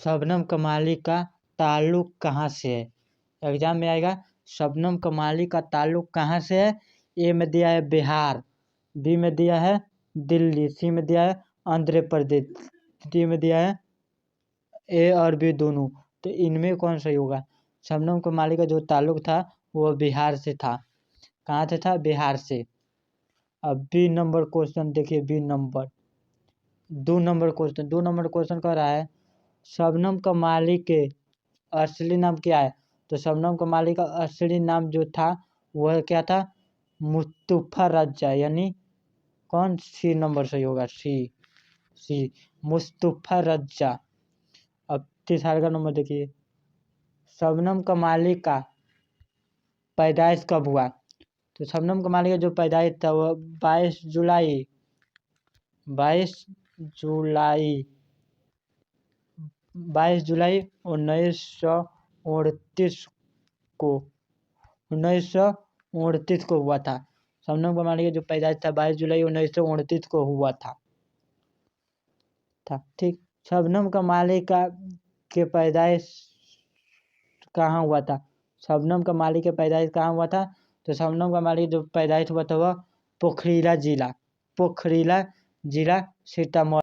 शबनम कमाली का ताल्लुक कहाँ से है? एग्जाम में आएगा शबनम कमाली का ताल्लुक कहाँ से है। ए में दिया है बिहार, बी में दिया है दिल्ली, सी में दिया है आंध्र प्रदेश, डी में दिया है ए और बी दोनों। तो इनमें कौन सही होगा? शबनम कमाली का जो ताल्लुक था वो बिहार से था। कहाँ से था? बिहार से। अब बी नंबर क्वेश्चन देखिए, बी नंबर 2 नंबर क्वेश्चन कह रहा है शबनम कमाली के असली नाम क्या है? तो शबनम कमाली का असली नाम जो था वह क्या था? मुस्तफा रज्जा, यानी कौन सी नंबर सही होगा? सी मुस्तफा रज्जा। अब 3 का नंबर देखिए, शबनम कमाली का पैदाइश कब हुआ? तो शबनम कमाली का जो पैदाइश था वह 22 जुलाई 1938 को 1938 को हुआ था। शबनम कमाली का जो पैदाइश था 22 जुलाई 1938 को हुआ था। ठीक। शबनम कमाली के पैदाइश कहाँ हुआ था? शबनम कमाली के पैदाइश कहाँ हुआ था? तो शबनम कमाली जो पैदाइश हुआ था वह पोखरीला जिला सीतामढ़ी